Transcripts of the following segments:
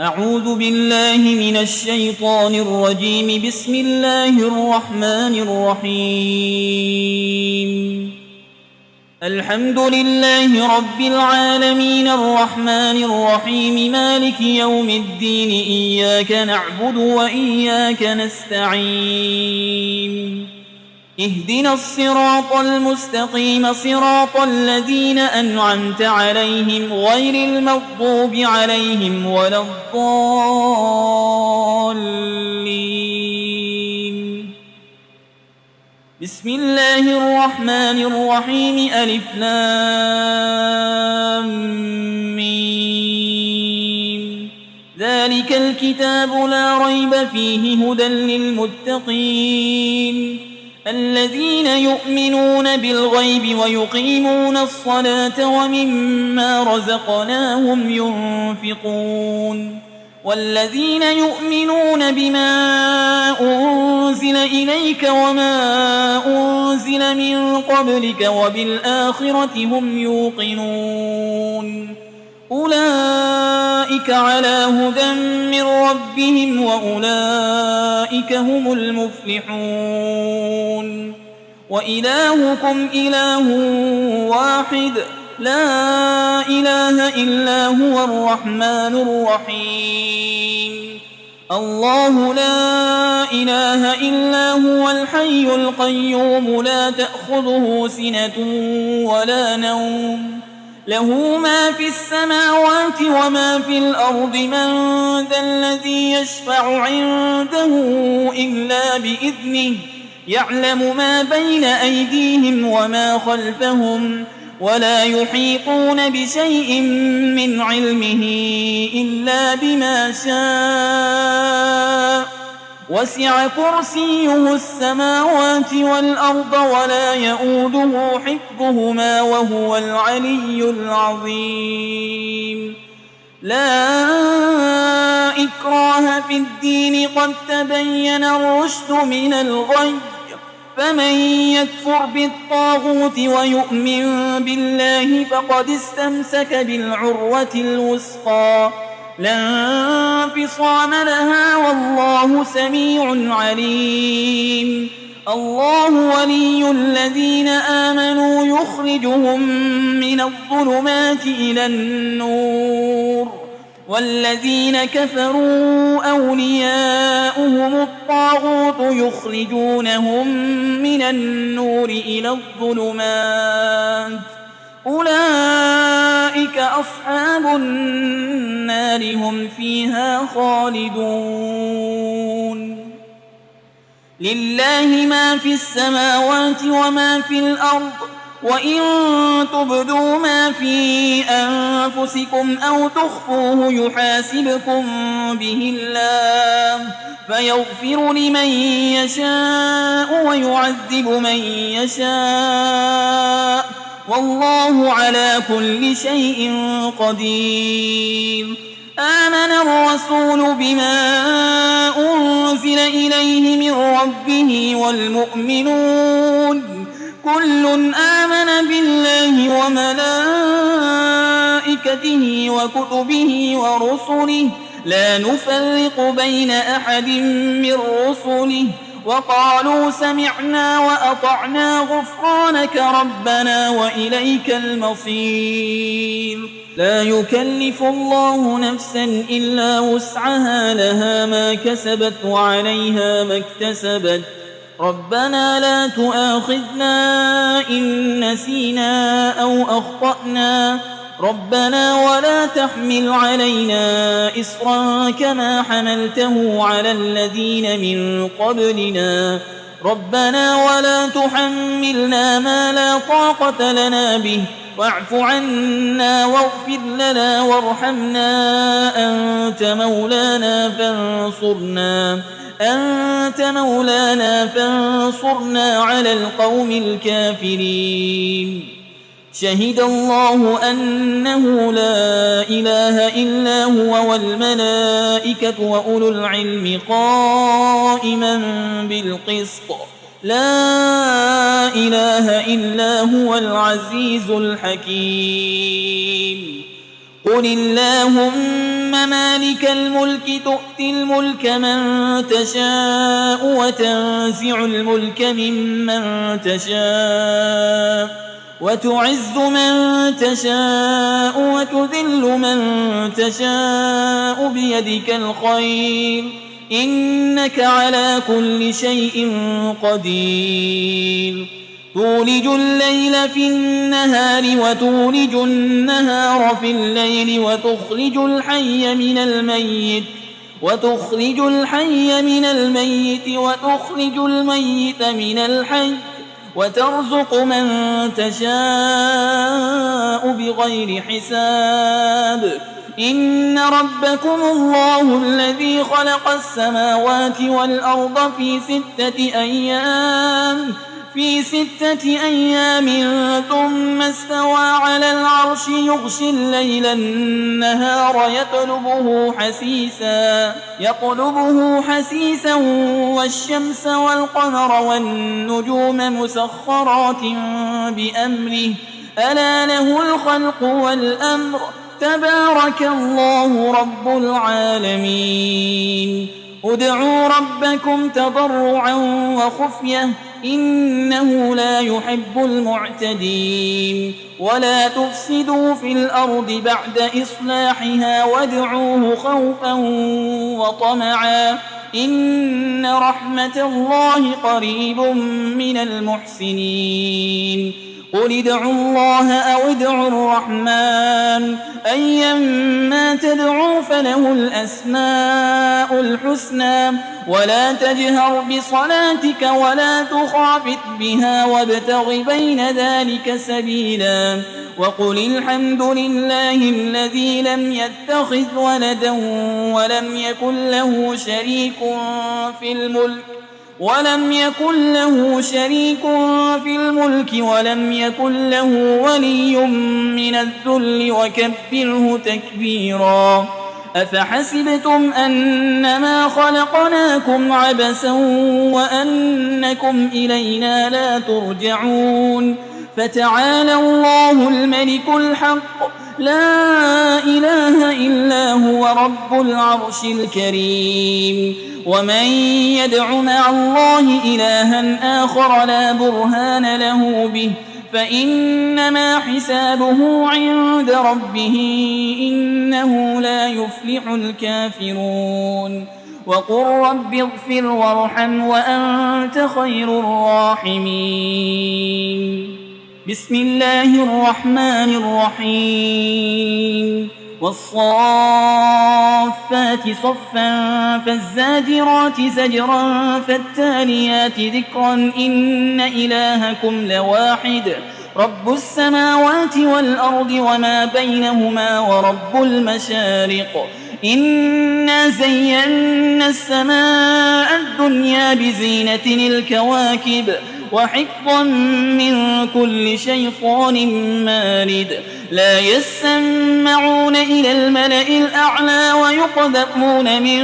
أعوذ بالله من الشيطان الرجيم. بسم الله الرحمن الرحيم. الحمد لله رب العالمين الرحمن الرحيم مالك يوم الدين إياك نعبد وإياك نستعين اهدنا الصراط المستقيم صراط الذين أنعمت عليهم غير المغضوب عليهم ولا الضالين. بسم الله الرحمن الرحيم. ألف لام ميم. ذلك الكتاب لا ريب فيه هدى للمتقين الذين يؤمنون بالغيب ويقيمون الصلاة ومما رزقناهم ينفقون والذين يؤمنون بما أنزل إليك وما أنزل من قبلك وبالآخرة هم يوقنون أولئك على هدى من ربهم وأولئك هم المفلحون. وإلهكم إله واحد لا إله إلا هو الرحمن الرحيم. الله لا إله إلا هو الحي القيوم لا تأخذه سنة ولا نوم له ما في السماوات وما في الأرض. من ذا الذي يشفع عنده إلا بإذنه يعلم ما بين أيديهم وما خلفهم ولا يحيطون بشيء من علمه إلا بما شاء وسع كرسيه السماوات والأرض ولا يؤوده حفظهما وهو العلي العظيم. لا إكراه في الدين قد تبين الرشد من الغي فمن يكفر بالطاغوت ويؤمن بالله فقد استمسك بالعروة الوثقى لا انفصام لها والله سميع عليم. الله ولي الذين آمنوا يخرجهم من الظلمات إلى النور والذين كفروا أولياؤهم الطاغوت يخرجونهم من النور إلى الظلمات أولئك أصحاب النار هم فيها خالدون. لله ما في السماوات وما في الأرض وإن تبدوا ما في أنفسكم أو تخفوه يحاسبكم به الله فيغفر لمن يشاء ويعذب من يشاء والله على كل شيء قدير. آمن الرسول بما أنزل إليه من ربه والمؤمنون كل آمن بالله وملائكته وكتبه ورسله لا نفرق بين أحد من رسله وقالوا سمعنا وأطعنا غفرانك ربنا وإليك المصير. لا يكلف الله نفسا إلا وسعها لها ما كسبت وعليها ما اكتسبت ربنا لا تؤاخذنا إن نسينا أو أخطأنا ربنا ولا تحمل علينا إصرا كما حملته على الذين من قبلنا ربنا ولا تحملنا ما لا طاقة لنا به واعف عنا واغفر لنا وارحمنا أنت مولانا فانصرنا على القوم الكافرين. شهد الله أنه لا إله إلا هو والملائكة وأولو العلم قائما بالقسط لا إله إلا هو العزيز الحكيم. قل اللهم مالك الملك تؤتي الملك من تشاء وتنزع الملك ممن تشاء وتعز من تشاء وتذل من تشاء بيدك الخير إنك على كل شيء قدير تولج الليل في النهار وتولج النهار في الليل وتخرج الحي من الميت وتخرج الميت من الحي وترزق من تشاء بغير حساب إن ربكم الله الذي خلق السماوات والأرض في 6 أيام ثم استوى على العرش يغشي الليل النهار يطلبه حسيسا والشمس والقمر والنجوم مسخرات بأمره ألا له الخلق والأمر تبارك الله رب العالمين ادعوا ربكم تضرعا وخفية إنه لا يحب المعتدين ولا تفسدوا في الأرض بعد إصلاحها وادعوه خوفا وطمعا إن رحمة الله قريب من المحسنين قل ادعوا الله أو ادعوا الرحمن أيما تدعوا فله الأسماء الحسنى ولا تجهر بصلاتك ولا تخافت بها وابتغ بين ذلك سبيلا وقل الحمد لله الذي لم يتخذ ولدا ولم يكن له شريك في الملك ولم يكن له ولي من الذل وكبره تكبيرا أفحسبتم أنما خلقناكم عبثا وأنكم إلينا لا ترجعون فتعالى الله الملك الحق لا إله إلا هو رب العرش الكريم ومن يدع مع الله إلها آخر لا برهان له به فإنما حسابه عند ربه إنه لا يفلح الكافرون وقل رب اغفر وارحم وأنت خير الراحمين بسم الله الرحمن الرحيم والصافات صفا فالزاجرات زجرا فالتاليات ذكرا إن إلهكم لواحد رب السماوات والأرض وما بينهما ورب المشارق إنا زينا السماء الدنيا بزينة الكواكب وحفظا من كل شيطان مارد لا يسمعون إلى الملأ الأعلى ويقذفون من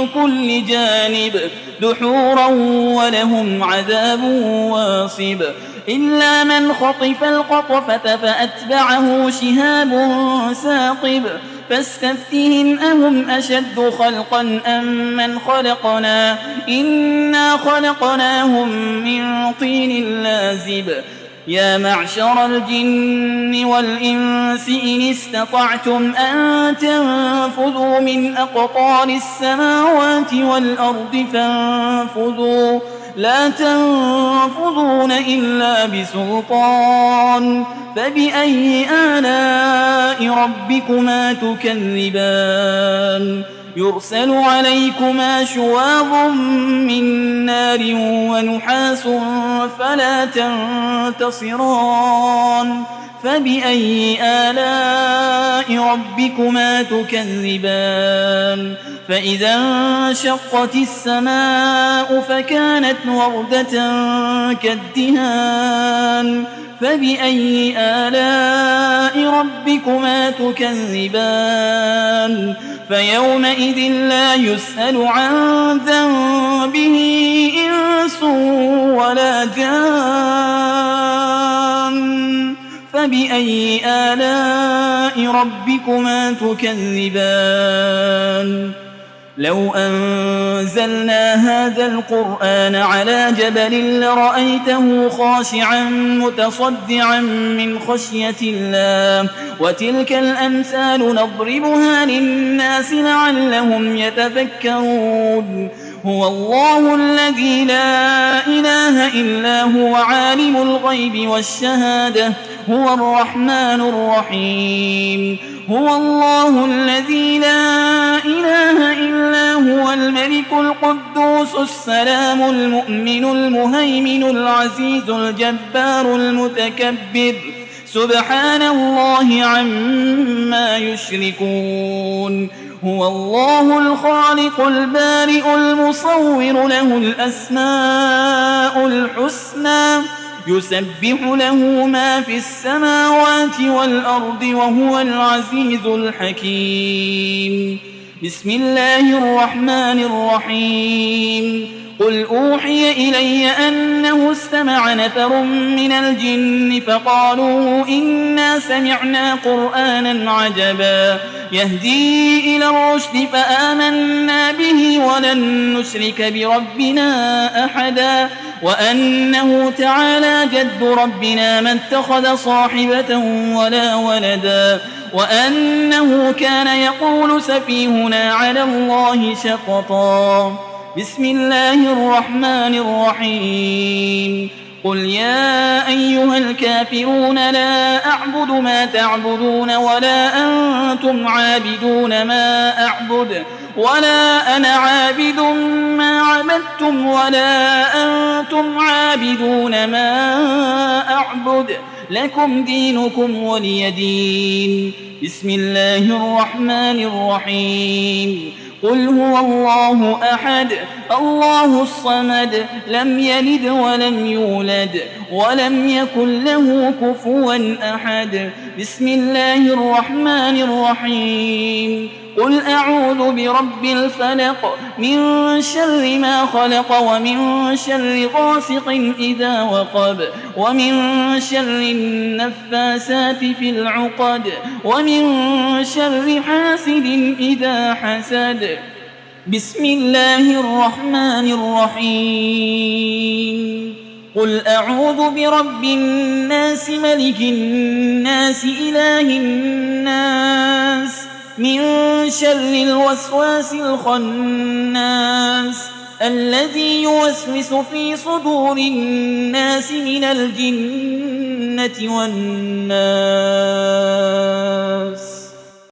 كل جانب دحورا ولهم عذاب واصب إلا من خطف القطفة فأتبعه شهاب ثاقب فاستفتهم أهم أشد خلقا أم من خلقنا إنا خلقناهم من طين لازب يا معشر الجن والإنس إن استطعتم أن تنفذوا من أقطار السماوات والأرض فانفذوا لا تنفذون إلا بسلطان فبأي آلاء ربكما تكذبان يرسل عليكما شواظ من نار ونحاس فلا تنتصران فبأي آلاء ربكما تكذبان فإذا انشقت السماء فكانت وردة كالدهان فبأي آلاء ربكما تكذبان فيومئذ لا يسأل عن ذنبه إنس ولا جان فبأي آلاء ربكما تكذبان لو أنزلنا هذا القرآن على جبل لرأيته خاشعا متصدعا من خشية الله وتلك الأمثال نضربها للناس لعلهم يتفكرون هو الله الذي لا إله إلا هو عالم الغيب والشهادة هو الرحمن الرحيم هو الله الذي لا إله إلا هو الملك القدوس السلام المؤمن المهيمن العزيز الجبار المتكبر سبحان الله عما يشركون هو الله الخالق البارئ المصور له الأسماء الحسنى يسبح له ما في السماوات والأرض وهو العزيز الحكيم بسم الله الرحمن الرحيم قل أوحي إلي أنه استمع نفر من الجن فقالوا إنا سمعنا قرآنا عجبا يهدي إلى الرشد فآمنا به ولن نشرك بربنا أحدا وأنه تعالى جد ربنا ما اتخذ صاحبة ولا ولدا وأنه كان يقول سفيهنا على الله شططا بسم الله الرحمن الرحيم قل يا أيها الكافرون لا أعبد ما تعبدون ولا أنتم عابدون ما أعبد ولا أنا عابد ما عبدتم ولا أنتم عابدون ما أعبد لكم دينكم ولي دين بسم الله الرحمن الرحيم قل هو الله أحد الله الصمد لم يلد ولم يولد ولم يكن له كفوا أحد بسم الله الرحمن الرحيم قل أعوذ برب الفلق من شر ما خلق ومن شر غاسق إذا وقب ومن شر النفاسات في العقد ومن شر حاسد إذا حسد بسم الله الرحمن الرحيم قل أعوذ برب الناس ملك الناس إله الناس من شر الوسواس الخناس الذي يوسوس في صدور الناس من الجنة والناس